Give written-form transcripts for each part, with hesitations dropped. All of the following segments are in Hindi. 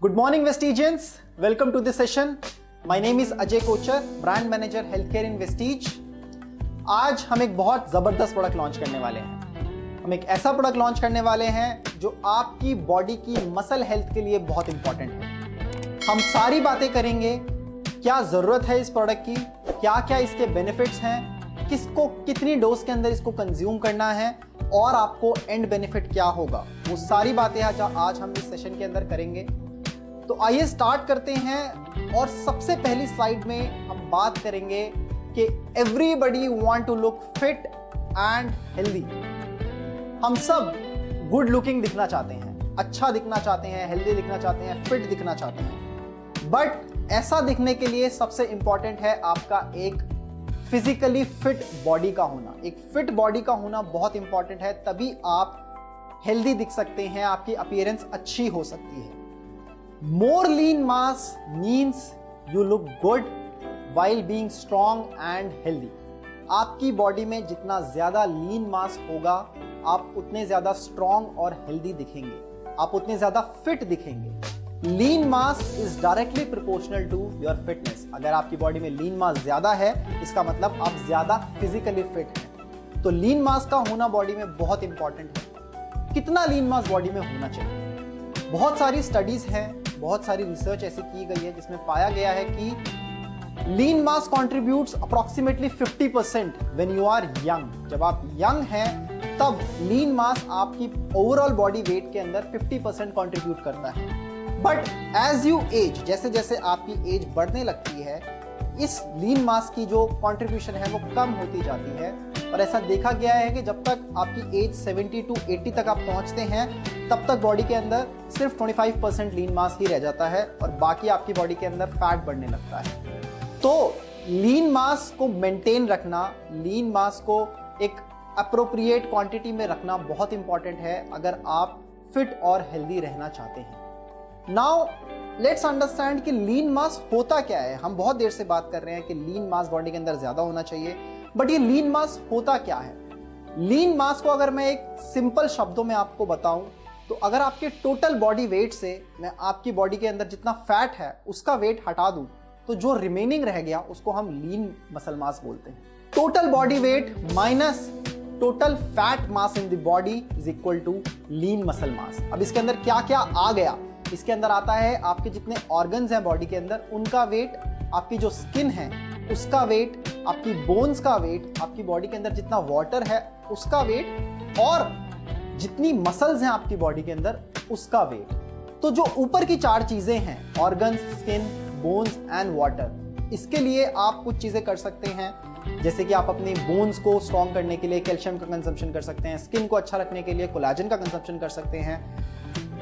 Good morning, Vestigians. Welcome to this session. My name is Ajay Kochar, Brand Manager Healthcare in Vestige. आज हम एक बहुत ज़बरदस्त प्रोडक्ट लॉन्च करने वाले हैं। हम एक ऐसा प्रोडक्ट लॉन्च करने वाले हैं जो आपकी बॉडी की मसल हेल्थ के लिए बहुत इंपॉर्टेंट है। हम सारी बातें करेंगे, क्या ज़रूरत है इस प्रोडक्ट की, क्या क्या इसके बेनिफिट्स हैं, किसको कितनी डोज के अंदर इसको कंज्यूम करना है और आपको एंड बेनिफिट क्या होगा, वो सारी बातें आज हम इस सेशन के अंदर करेंगे। तो आइए स्टार्ट करते हैं और सबसे पहली स्लाइड में हम बात करेंगे कि everybody want to look fit and healthy. हम सब गुड लुकिंग दिखना चाहते हैं, अच्छा दिखना चाहते हैं, हेल्दी दिखना चाहते हैं, फिट दिखना चाहते हैं। बट ऐसा दिखने के लिए सबसे इंपॉर्टेंट है आपका एक फिजिकली फिट बॉडी का होना। एक फिट बॉडी का होना बहुत इंपॉर्टेंट है, तभी आप हेल्दी दिख सकते हैं, आपकी अपीयरेंस अच्छी हो सकती है। More lean mass means you look good while being strong and healthy. आपकी बॉडी में जितना ज्यादा लीन मास होगा, आप उतने ज्यादा स्ट्रॉन्ग और हेल्दी दिखेंगे, आप उतने ज्यादा फिट दिखेंगे। Lean mass is directly proportional to your fitness. अगर आपकी बॉडी में लीन मास ज्यादा है, इसका मतलब आप ज्यादा फिजिकली फिट हैं। तो लीन मास का होना बॉडी में बहुत इंपॉर्टेंट है। कितना लीन मास बॉडी में होना चाहिए? बहुत सारी स्टडीज हैं, बहुत सारी रिसर्च ऐसी की गई है जिसमें पाया गया है कि lean mass contributes approximately 50% when you are young. जब आप यंग हैं तब लीन मास आपकी ओवरऑल बॉडी वेट के अंदर 50% कंट्रीब्यूट करता है। बट एज यू एज, जैसे जैसे आपकी एज बढ़ने लगती है, इस लीन मास की जो कंट्रीब्यूशन है वो कम होती जाती है। और ऐसा देखा गया है कि जब तक आपकी एज 70 to 80 तक आप पहुंचते हैं, तब तक बॉडी के अंदर सिर्फ 25% लीन मास ही रह जाता है और बाकी आपकी बॉडी के अंदर फैट बढ़ने लगता है। तो लीन मास को मेंटेन रखना, लीन मास को एक अप्रोप्रिएट क्वांटिटी में रखना बहुत इंपॉर्टेंट है अगर आप फिट और हेल्दी रहना चाहते हैं। नाउ लेट्स अंडरस्टैंड कि लीन मास होता क्या है। हम बहुत देर से बात कर रहे हैं कि लीन मास बॉडी के अंदर ज्यादा होना चाहिए, बट ये लीन मास होता क्या है? लीन मास को अगर मैं एक सिंपल शब्दों में आपको बताऊं तो अगर आपके टोटल बॉडी वेट से मैं आपकी बॉडी के अंदर जितना फैट है उसका वेट हटा दूं तो जो रिमेनिंग रह गया उसको हम लीन मसल मास बोलते हैं। Total body weight minus total fat mass in the body is equal to lean muscle mass. अब इसके अंदर क्या क्या आ गया? इसके अंदर आता है आपके जितने ऑर्गन्स हैं बॉडी के अंदर उनका वेट, आपकी जो स्किन है उसका वेट, आपकी बोन्स का वेट, आपकी बॉडी के अंदर जितना वाटर है उसका वेट और जितनी मसल्स हैं आपकी बॉडी के अंदर उसका वेट। तो जो ऊपर की चार चीजें हैं, organs, skin, bones and water, इसके लिए आप कुछ चीजें कर सकते हैं। जैसे कि आप अपनी बोन्स को स्ट्रॉन्ग करने के लिए कैल्शियम का कंजम्पशन कर सकते हैं, स्किन को अच्छा रखने के लिए कोलाजन का कंजम्पशन कर सकते हैं,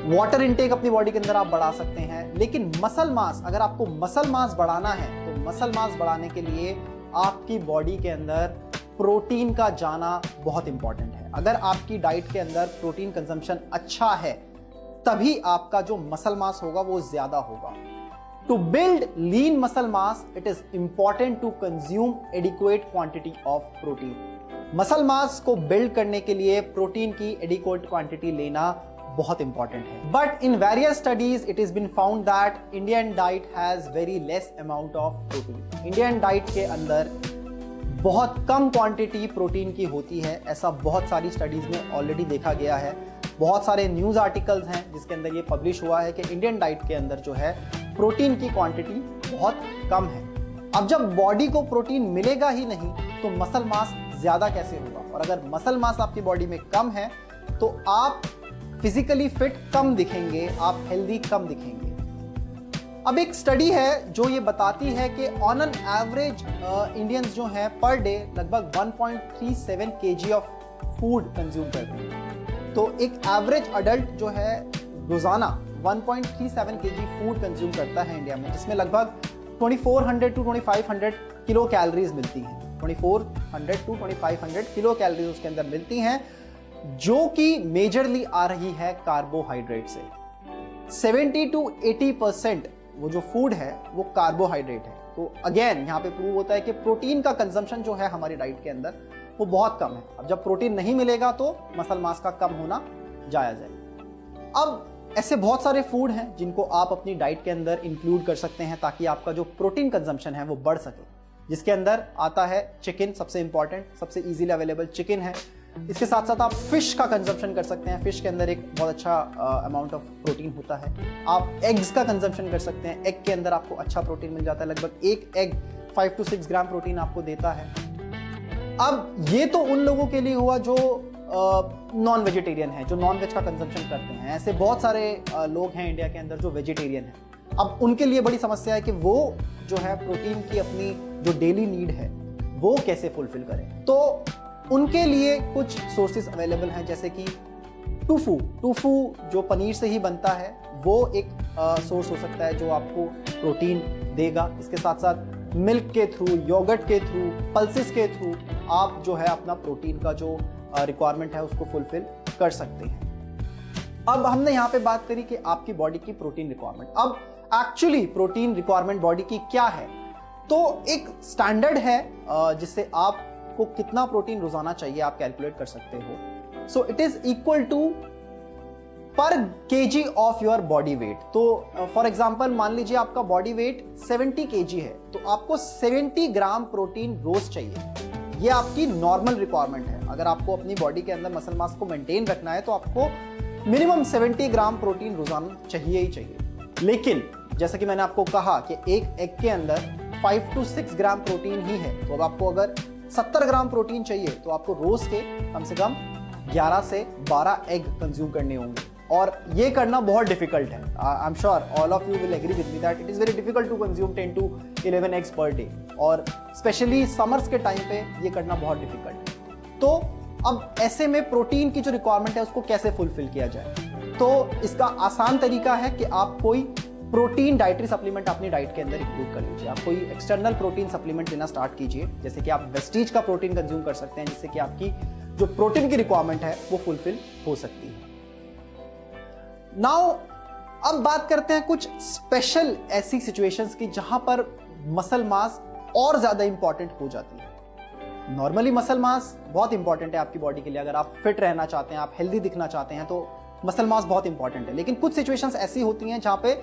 वाटर इनटेक अपनी बॉडी के अंदर आप बढ़ा सकते हैं। लेकिन मसल मास, अगर आपको मसल मास बढ़ाना है तो मसल मास बढ़ाने के लिए आपकी बॉडी के अंदर प्रोटीन का जाना बहुत इंपॉर्टेंट है। अगर आपकी डाइट के अंदर प्रोटीन कंजम्पशन अच्छा है तभी आपका जो मसल मास होगा वो ज्यादा होगा। To build lean muscle mass it is important to consume adequate quantity of protein. Muscle mass को बिल्ड करने के लिए प्रोटीन की एडिक्वेट क्वांटिटी लेना बहुत इंपॉर्टेंट है। But in various studies it is been found that Indian diet has very less amount of protein. Indian diet के अंदर बहुत कम क्वांटिटी प्रोटीन की होती है, ऐसा बहुत सारी स्टडीज में ऑलरेडी देखा गया है। बहुत सारे न्यूज़ आर्टिकल्स हैं जिसके अंदर ये पब्लिश हुआ है कि इंडियन डाइट के अंदर जो है प्रोटीन की क्वांटिटी बहुत कम है। अब जब बॉडी को प्रोटीन मिलेगा ही नहीं तो मसल मास ज़्यादा कैसे होगा? और अगर मसल मास आपकी बॉडी में कम है तो आप फिजिकली फिट कम दिखेंगे, आप हेल्दी कम दिखेंगे। अब एक स्टडी है जो ये बताती है कि ऑन एन एवरेज इंडियंस जो हैं पर डे लगभग 1.37 kg ऑफ फूड कंज्यूम करते हैं। तो एक एवरेज अडल्ट जो है रोजाना 1.37 kg फूड कंज्यूम करता है इंडिया में, जिसमें लगभग 2400 to 2500 किलो कैलोरीज मिलती हैं। 2400 to 2500 किलो कैलोरीज उसके अंदर मिलती हैं, जो कि मेजरली आ रही है कार्बोहाइड्रेट से। 70 to 80% वो जो फूड है वो कार्बोहाइड्रेट है। तो अगेन यहाँ पे प्रूव होता है कि प्रोटीन का कंजम्पशन जो है हमारी डाइट के अंदर वो बहुत कम है। अब जब प्रोटीन नहीं मिलेगा तो मसल मास का कम होना जायज है। अब ऐसे बहुत सारे फूड हैं जिनको आप अपनी डाइट के अंदर इंक्लूड कर सकते हैं ताकि आपका जो प्रोटीन कंजम्पशन है वो बढ़ सके, जिसके अंदर आता है चिकन, सबसे इंपॉर्टेंट, सबसे इजीली अवेलेबल चिकन है। इसके साथ साथ आप फिश का कंजम्पशन कर सकते हैं। फिश के अंदर एक बहुत अच्छा अमाउंट ऑफ प्रोटीन होता है। आप एग्स का कंजम्पशन कर सकते हैं। एग के अंदर आपको अच्छा प्रोटीन मिल जाता है। लगभग एक एग 5 to 6 ग्राम प्रोटीन आपको देता है। अब ये तो उन लोगों के लिए हुआ जो नॉन वेजिटेरियन है, जो नॉन वेज का कंजम्पशन करते हैं। ऐसे बहुत सारे लोग हैं इंडिया के अंदर जो वेजिटेरियन हैं। अब उनके लिए बड़ी समस्या है कि वो जो है प्रोटीन की अपनी जो डेली नीड है वो कैसे फुलफिल करें। तो उनके लिए कुछ सोर्सेज अवेलेबल हैं, जैसे कि टूफू जो पनीर से ही बनता है, वो एक सोर्स हो सकता है जो आपको प्रोटीन देगा। इसके साथ साथ मिल्क के थ्रू, योगर्ट के थ्रू, पल्सेस के थ्रू आप जो है अपना प्रोटीन का जो रिक्वायरमेंट है उसको फुलफिल कर सकते हैं। अब हमने यहाँ पे बात करी कि आपकी बॉडी की प्रोटीन रिक्वायरमेंट। अब एक्चुअली प्रोटीन रिक्वायरमेंट बॉडी की क्या है? तो एक स्टैंडर्ड है जिससे आपको कितना प्रोटीन रोजाना चाहिए आप कैलकुलेट कर सकते हो। So it is equal to per kg of your body weight. तो फॉर एग्जांपल मान लीजिए आपका बॉडी वेट 70 केजी है, तो आपको 70 ग्राम प्रोटीन रोज चाहिए। ये आपकी नॉर्मल रिक्वायरमेंट है। अगर आपको अपनी बॉडी के अंदर मसल मास को मेंटेन रखना है तो आपको मिनिमम 70 ग्राम प्रोटीन रोजाना चाहिए ही चाहिए। लेकिन जैसा कि मैंने आपको कहा कि एक एग के अंदर 5 to 6 ग्राम प्रोटीन ही है, तो अब आपको अगर 70 ग्राम प्रोटीन चाहिए तो आपको रोज के कम से कम 11 से 12 एग कंज्यूम करने होंगे। और ये करना बहुत डिफिकल्ट है। I am sure all of you will agree with me that it is very difficult to consume 10 to 11 eggs per day, और स्पेशली समर्स के टाइम पे ये करना बहुत डिफिकल्ट है। तो अब ऐसे में प्रोटीन की जो रिक्वायरमेंट है उसको कैसे फुलफिल किया जाए? तो इसका आसान तरीका है कि आप कोई प्रोटीन डाइटरी सप्लीमेंट अपनी डाइट के अंदर इंक्लूड कर लीजिए। आप कोई एक्सटर्नल प्रोटीन सप्लीमेंट लेना स्टार्ट कीजिए, जैसे कि आप वेस्टीज का प्रोटीन कंज्यूम कर सकते हैं, जिससे कि आपकी जो प्रोटीन की रिक्वायरमेंट है वो फुलफिल हो सकती है। नाउ अब बात करते हैं कुछ स्पेशल ऐसी सिचुएशंस की जहां पर मसल मास और ज्यादा इंपॉर्टेंट हो जाती है। नॉर्मली मसल मास बहुत इंपॉर्टेंट है आपकी बॉडी के लिए। अगर आप फिट रहना चाहते हैं, आप हेल्दी दिखना चाहते हैं, तो मसल मास बहुत इंपॉर्टेंट है। लेकिन कुछ सिचुएशंस ऐसी होती हैं जहां पे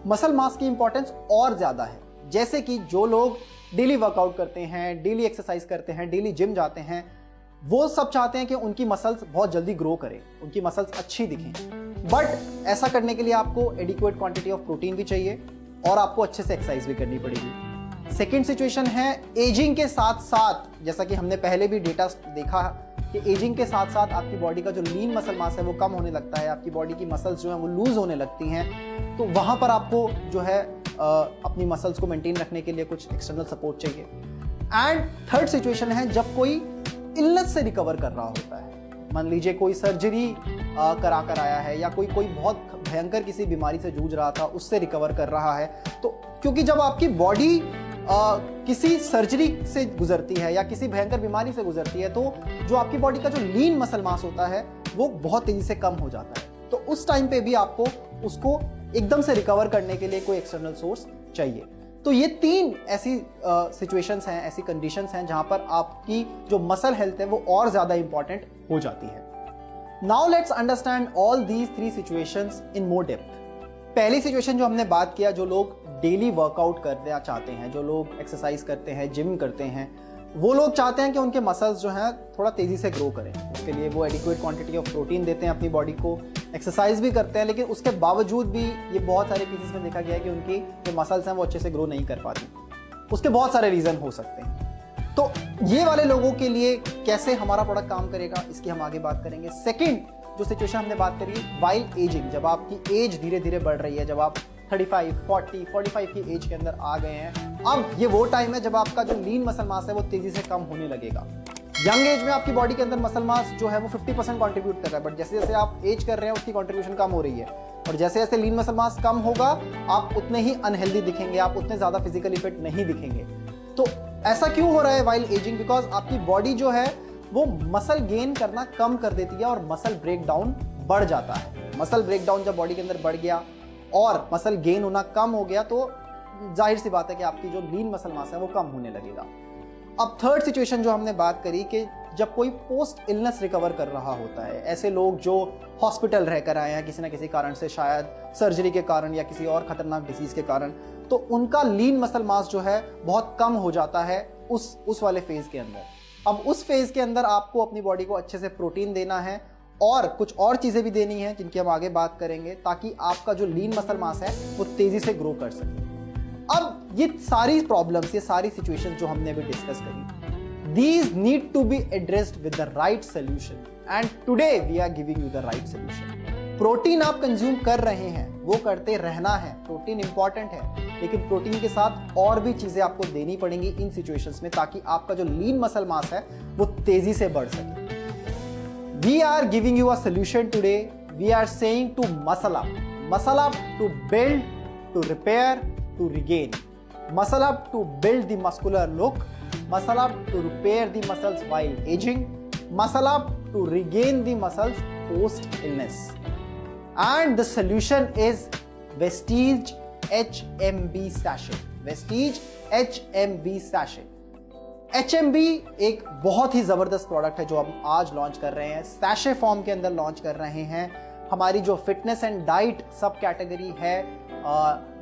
मसल मास की इंपॉर्टेंस और ज्यादा है। जैसे कि जो लोग डेली वर्कआउट करते हैं, डेली एक्सरसाइज करते हैं, डेली जिम जाते हैं, वो सब चाहते हैं कि उनकी मसल्स बहुत जल्दी ग्रो करें, उनकी मसल्स अच्छी दिखें। बट ऐसा करने के लिए आपको एडिक्वेट क्वांटिटी ऑफ प्रोटीन भी चाहिए और आपको अच्छे से एक्सरसाइज भी करनी पड़ेगी। सेकेंड सिचुएशन है एजिंग के साथ साथ, जैसा कि हमने पहले भी डेटा देखा कि एजिंग के साथ साथ आपकी बॉडी का जो लीन मसल मास है वो कम होने लगता है, आपकी बॉडी की मसल्स जो है वो लूज होने लगती हैं। तो वहां पर आपको जो है अपनी मसल्स को मेंटेन रखने के लिए कुछ एक्सटर्नल सपोर्ट चाहिए। एंड थर्ड सिचुएशन है जब कोई इलनेस से रिकवर कर रहा होता है। मान लीजिए कोई सर्जरी करा कर आया है, या कोई बहुत भयंकर किसी बीमारी से जूझ रहा था, उससे रिकवर कर रहा है। तो क्योंकि जब आपकी बॉडी किसी सर्जरी से गुजरती है या किसी भयंकर बीमारी से गुजरती है, तो जो आपकी बॉडी का जो लीन मसल मास होता है वो बहुत तेजी से कम हो जाता है। तो उस टाइम पे भी आपको उसको एकदम से रिकवर करने के लिए कोई एक्सटर्नल सोर्स चाहिए। तो ये तीन ऐसी सिचुएशंस हैं, ऐसी कंडीशंस हैं जहां पर आपकी जो मसल हेल्थ है वो और ज्यादा इंपॉर्टेंट हो जाती है। Now let's understand all these 3 situations in more depth. पहली सिचुएशन जो हमने बात किया, जो लोग डेली वर्कआउट करना चाहते हैं, जो लोग एक्सरसाइज करते हैं, जिम करते हैं, वो लोग चाहते हैं कि उनके मसल्स जो हैं थोड़ा तेजी से ग्रो करें। उसके लिए वो एडिक्वेट क्वांटिटी ऑफ प्रोटीन देते हैं अपनी बॉडी को, एक्सरसाइज भी करते हैं, लेकिन उसके बावजूद भी ये बहुत सारे केसेस में देखा गया है कि उनकी जो मसल्स हैं वो अच्छे से ग्रो नहीं कर पाती। उसके बहुत सारे रीजन हो सकते हैं। तो ये वाले लोगों के लिए कैसे हमारा प्रोडक्ट काम करेगा, इसकी हम आगे बात करेंगे। सेकेंड जो सिचुएशन हमने बात करी, वाइल एजिंग, जब आपकी एज धीरे धीरे बढ़ रही है, जब आप 35, 40, 45 की एज के अंदर आ गए हैं, अब ये वो टाइम है जब आपका जो लीन मसल मास है वो तेजी से कम होने लगेगा। यंग एज में आपकी बॉडी के अंदर मसल मास जो है वो 50% कंट्रीब्यूट कर रहा है, बट जैसे जैसे आप एज कर रहे हैं उसकी कंट्रीब्यूशन कम हो रही है, और जैसे जैसे लीन मसल मास कम होगा आप उतने ही अनहेल्दी दिखेंगे, आप उतने ज्यादा फिजिकली फिट नहीं दिखेंगे। तो ऐसा क्यों हो रहा है वाइल एजिंग? बिकॉज आपकी बॉडी जो है वो मसल गेन करना कम कर देती है और मसल ब्रेकडाउन बढ़ जाता है। मसल ब्रेकडाउन जब बॉडी के अंदर बढ़ गया और मसल गेन होना कम हो गया, तो जाहिर सी बात है कि आपकी जो लीन मसल मास है वो कम होने लगेगा। अब थर्ड सिचुएशन जो हमने बात करी कि जब कोई पोस्ट इलनेस रिकवर कर रहा होता है, ऐसे लोग जो हॉस्पिटल रहकर आए हैं किसी ना किसी कारण से, शायद सर्जरी के कारण या किसी और खतरनाक डिजीज के कारण, तो उनका लीन मसल मास जो है बहुत कम हो जाता है उस वाले फेज के अंदर। अब उस फेज के अंदर आपको अपनी बॉडी को अच्छे से प्रोटीन देना है और कुछ और चीजें भी देनी है जिनकी हम आगे बात करेंगे, ताकि आपका जो लीन मसल मास है वो तेजी से ग्रो कर सके। अब ये सारी प्रॉब्लम्स, ये सारी सिचुएशन जो हमने अभी डिस्कस करी, these need to be addressed with the right solution and today we are giving you the right solution। Protein आप कंज्यूम कर रहे हैं, वो करते रहना है, प्रोटीन इंपॉर्टेंट है, लेकिन प्रोटीन के साथ और भी चीजें आपको देनी पड़ेंगी इन सिचुएशंस में, ताकि आपका जो लीन मसल मास है वो तेजी से बढ़ सके। We are giving you a solution today। We are saying to muscle up to build, to repair, to regain, muscle up to build the muscular look, muscle up to repair the muscles while aging, muscle up to regain the muscles post illness, and the solution is Vestige HMB Sachet। Vestige HMB Sachet। HMB एक बहुत ही जबरदस्त प्रोडक्ट है जो हम आज लॉन्च कर रहे हैं, सैशे फॉर्म के अंदर लॉन्च कर रहे हैं। हमारी जो फिटनेस एंड डाइट सब कैटेगरी है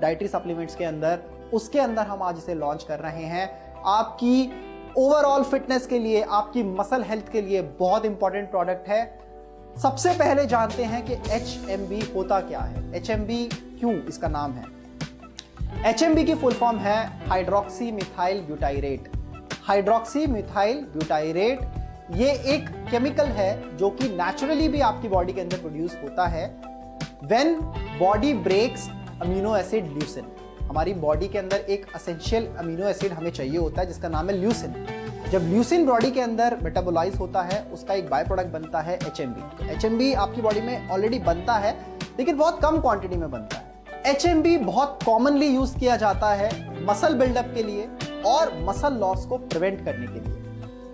डाइटरी सप्लीमेंट्स के अंदर, उसके अंदर हम आज इसे लॉन्च कर रहे हैं। आपकी ओवरऑल फिटनेस के लिए, आपकी मसल हेल्थ के लिए बहुत इंपॉर्टेंट प्रोडक्ट है। सबसे पहले जानते हैं कि HMB होता क्या है, HMB क्यों इसका नाम है। HMB की फुल फॉर्म है hydroxy methyl butyrate. Hydroxy methyl butyrate ये एक केमिकल है जो कि नेचुरली भी आपकी बॉडी के अंदर प्रोड्यूस होता है when body breaks amino acid leucine. हमारी बॉडी के अंदर एक एसेंशियल अमीनो एसिड हमें चाहिए होता है जिसका नाम है ल्यूसिन। जब ल्यूसिन बॉडी के अंदर मेटाबोलाइज होता है, उसका एक बाय प्रोडक्ट बनता है HMB। तो HMB आपकी बॉडी में ऑलरेडी बनता है, लेकिन बहुत कम क्वांटिटी में बनता है। HMB बहुत कॉमनली यूज किया जाता है मसल बिल्डअप के लिए और मसल लॉस को प्रिवेंट करने के लिए।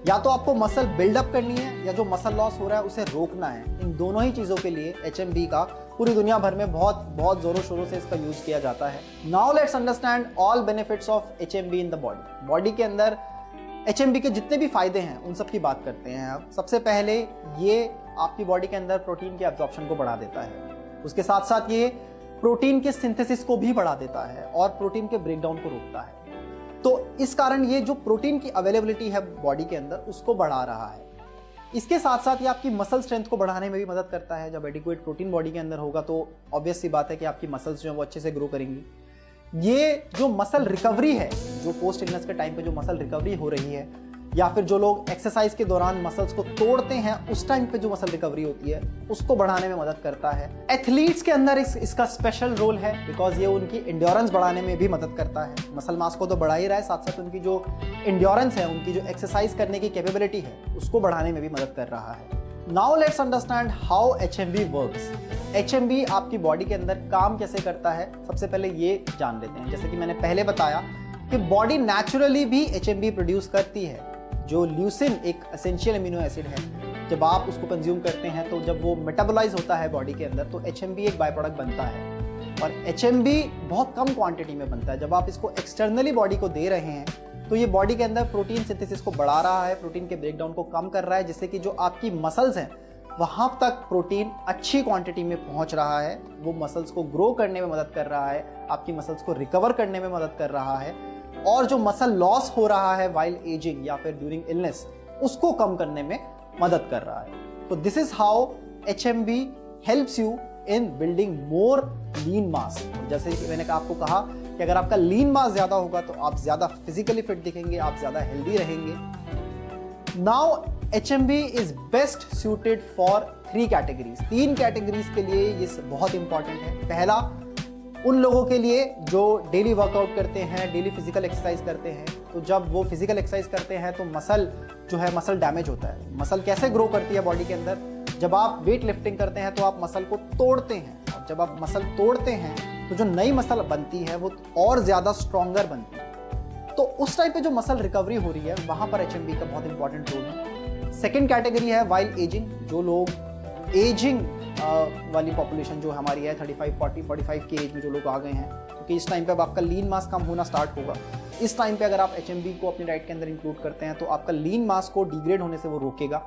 या तो आपको मसल बिल्डअप करनी है या जो मसल लॉस हो रहा है उसे रोकना है। इन दोनों ही चीजों के लिए HMB का पूरी दुनिया भर में बहुत जोरों शोरों से इसका यूज किया जाता है। Now let's understand all benefits of HMB in the body. Body के अंदर HMB के जितने भी फायदे हैं उन सब की बात करते हैं। अब सबसे पहले ये आपकी बॉडी के अंदर प्रोटीन के एब्जॉर्प्शन को बढ़ा देता है, उसके साथ साथ ये प्रोटीन के सिंथेसिस को भी बढ़ा देता है और प्रोटीन के ब्रेकडाउन को रोकता है। तो इस कारण ये जो प्रोटीन की अवेलेबिलिटी है बॉडी के अंदर उसको बढ़ा रहा है। इसके साथ साथ ये आपकी मसल स्ट्रेंथ को बढ़ाने में भी मदद करता है। जब एडिक्वेट प्रोटीन बॉडी के अंदर होगा तो ऑब्वियस सी बात है कि आपकी मसल्स जो है वो अच्छे से ग्रो करेंगी। ये जो मसल रिकवरी है, जो पोस्ट इलनेस के टाइम पे जो मसल रिकवरी हो रही है, या फिर जो लोग एक्सरसाइज के दौरान मसल्स को तोड़ते हैं उस टाइम पे जो मसल रिकवरी होती है उसको बढ़ाने में मदद करता है। एथलीट्स के अंदर इसका स्पेशल रोल है बिकॉज ये उनकी इंड्योरेंस बढ़ाने में भी मदद करता है। मसल मास को तो बढ़ा ही रहा है, साथ साथ उनकी जो इंड्योरेंस है, उनकी जो एक्सरसाइज करने की कैपेबिलिटी है उसको बढ़ाने में भी मदद कर रहा है। Now let's understand how HMB works. HMB आपकी बॉडी के अंदर काम कैसे करता है, सबसे पहले ये जान लेते हैं। जैसे कि मैंने पहले बताया कि बॉडी नेचुरली भी HMB प्रोड्यूस करती है। जो ल्यूसिन एक एसेंशियल अमीनो एसिड है, जब आप उसको कंज्यूम करते हैं तो जब वो मेटाबोलाइज होता है बॉडी के अंदर तो HMB एक बाय प्रोडक्ट बनता है। और HMB बहुत कम क्वांटिटी में बनता है। जब आप इसको एक्सटर्नली बॉडी को दे रहे हैं तो ये बॉडी के अंदर प्रोटीन सिंथेसिस को बढ़ा रहा है, प्रोटीन के ब्रेकडाउन को कम कर रहा है, जिससे कि जो आपकी मसल्स हैं वहां तक प्रोटीन अच्छी क्वांटिटी में पहुंच रहा है। वो मसल्स को ग्रो करने में मदद कर रहा है, आपकी मसल्स को रिकवर करने में मदद कर रहा है, और जो मसल लॉस हो रहा है वाइल एजिंग या फिर ड्यूरिंग इलनेस उसको कम करने में मदद कर रहा है। तो this is how HMB helps you in building more lean mass. जैसे कि मैंने आपको कहा कि अगर आपका लीन मास ज्यादा होगा तो आप ज्यादा फिजिकली फिट दिखेंगे, आप ज्यादा हेल्दी रहेंगे। Now HMB is best suited for 3 categories. 3 categories के लिए ये बहुत इंपॉर्टेंट है। पहला, उन लोगों के लिए जो डेली वर्कआउट करते हैं, डेली फिजिकल एक्सरसाइज करते हैं। तो जब वो फिजिकल एक्सरसाइज करते हैं तो मसल जो है मसल डैमेज होता है। मसल कैसे ग्रो करती है बॉडी के अंदर, जब आप वेट लिफ्टिंग करते हैं तो आप मसल को तोड़ते हैं, और जब आप मसल तोड़ते हैं तो जो नई मसल बनती है वो और ज्यादा स्ट्रॉन्गर बनती है। तो उस टाइप पे जो मसल रिकवरी हो रही है वहां पर HMB का बहुत इंपॉर्टेंट रोल है। सेकेंड कैटेगरी है वाइल एजिंग। जो लोग एजिंग वाली पॉपुलेशन जो हमारी है 35, 40, 45 की एज में जो लोग आ गए हैं, क्योंकि इस टाइम पे अब आपका लीन मास कम होना स्टार्ट होगा, इस टाइम पे अगर आप HMB को अपनी डाइट के अंदर इंक्लूड करते हैं तो आपका लीन मास को डिग्रेड होने से वो रोकेगा।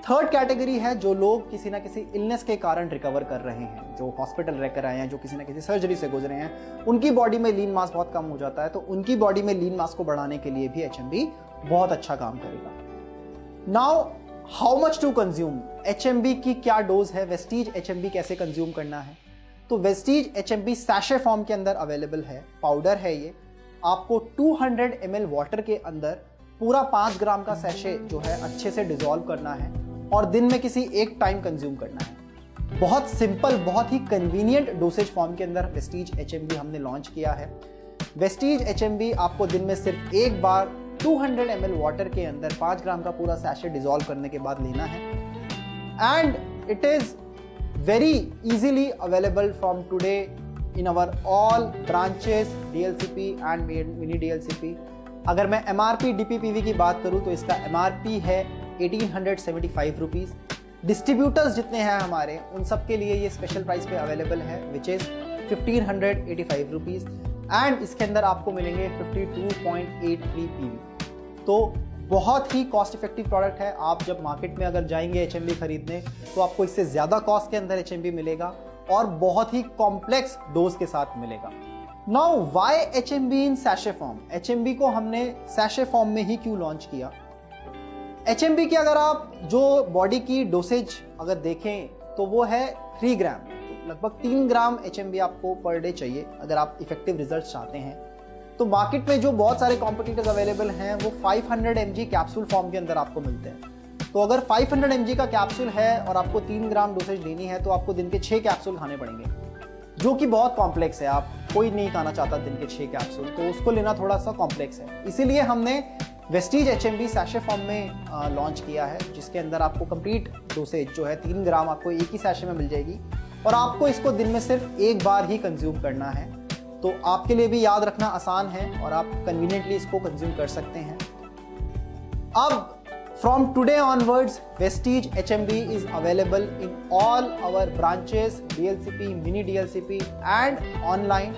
थर्ड कैटेगरी है जो लोग किसी ना किसी इलनेस के कारण रिकवर कर रहे हैं, जो हॉस्पिटल रहकर आए हैं, जो किसी ना किसी सर्जरी से गुजरे हैं, उनकी बॉडी में लीन मास बहुत कम हो जाता है, तो उनकी बॉडी में लीन मास को बढ़ाने के लिए भी HMB बहुत अच्छा काम करेगा। Now how much to consume, HMB की क्या डोज है, वेस्टीज HMB कैसे कंज्यूम करना है। तो वेस्टीज HMB सैशे फॉर्म के अंदर अवेलेबल है, पाउडर है ये। आपको 200 ml वाटर के अंदर पूरा 5 ग्राम का सैशे जो है अच्छे से डिसॉल्व करना है और दिन में किसी एक टाइम कंज्यूम करना है। बहुत सिंपल, बहुत ही कन्वीनियंट डोसेज फॉर्म के अंदर वेस्टीज HMB हमने लॉन्च किया है। वेस्टीज HMB आपको दिन में सिर्फ एक बार 200 ml वाटर के अंदर 5 ग्राम का पूरा सैशे डिसॉल्व करने के बाद लेना है and it is very easily available from today in our all branches, DLCP and mini DLCP। अगर मैं MRP DPPV की बात करूं तो इसका MRP है 1875 रुपीज़। डिस्ट्रीब्यूटर्स जितने हैं हमारे उन सब के लिए ये स्पेशल प्राइस पे अवेलेबल है विच इज़ 1585 रुपीज़ एंड इसके अंदर आपको मिलेंगे 52.83 PV। तो बहुत ही कॉस्ट इफेक्टिव प्रोडक्ट है। आप जब मार्केट में अगर जाएंगे HMB खरीदने तो आपको इससे ज़्यादा कॉस्ट के अंदर HMB मिलेगा और बहुत ही कॉम्प्लेक्स डोज के साथ मिलेगा। Now why HMB in sachet form, HMB को हमने सैशे फॉर्म में ही क्यों लॉन्च किया। HMB की अगर आप जो बॉडी की डोसेज अगर देखें तो वो है 3 ग्राम, तो लगभग 3 ग्राम HMB आपको पर डे चाहिए अगर आप इफेक्टिव रिजल्ट चाहते हैं। तो मार्केट में जो बहुत सारे कॉम्पिटिटर्स अवेलेबल हैं वो 500 mg कैप्सूल फॉर्म के अंदर आपको मिलते हैं। तो अगर 500 mg का कैप्सूल है और आपको 3 ग्राम डोसेज लेनी है तो आपको दिन के 6 कैप्सूल खाने पड़ेंगे, जो कि बहुत कॉम्प्लेक्स है। आप कोई नहीं खाना चाहता दिन के 6 कैप्सूल, तो उसको लेना थोड़ा सा कॉम्प्लेक्स है। इसीलिए हमने वेस्टीज HMB सैशे फॉर्म में लॉन्च किया है, जिसके अंदर आपको कंप्लीट डोसेज जो है 3 ग्राम आपको एक ही सैशे में मिल जाएगी और आपको इसको दिन में सिर्फ एक बार ही कंज्यूम करना है। तो आपके लिए भी याद रखना आसान है और आप कन्वीनियंटली इसको कंज्यूम कर सकते हैं। अब from today onwards, Vestige HMB is available in all our branches, DLCP, mini DLCP and online.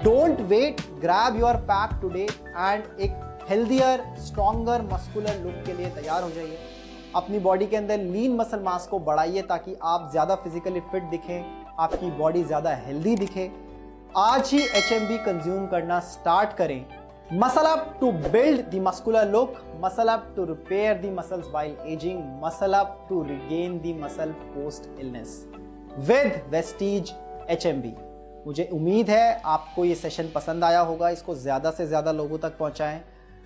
Don't wait, grab your pack today and एक healthier, stronger, muscular look के लिए तैयार हो जाइए। अपनी बॉडी के अंदर लीन मसल मास को बढ़ाइए ताकि आप ज़्यादा फिजिकली फिट दिखें, आपकी बॉडी ज़्यादा हेल्दी दिखे। आज ही HMB कंज्यूम करना स्टार्ट करें। Muscle up to build the muscular look, muscle up to repair the muscles while aging, muscle up to regain the muscle post illness with Vestige HMB। मुझे उम्मीद है आपको ये सेशन पसंद आया होगा, इसको ज़्यादा से ज़्यादा लोगों तक पहुंचाएं।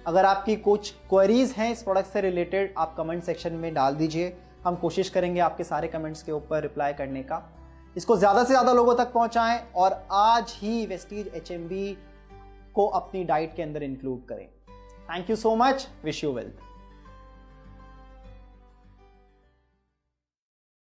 अगर आपकी कुछ क्वेरीज हैं इस प्रोडक्ट से रिलेटेड आप कमेंट सेक्शन में डाल दीजिए, हम कोशिश करेंगे आपके सारे कमेंट्स के ऊपर रिप्लाई करने का। इसको ज़्यादा से ज़्यादा लोगों तक पहुंचाएं और आज ही वेस्टीज HMB को अपनी डाइट के अंदर इंक्लूड करें। Thank you so much, wish you well.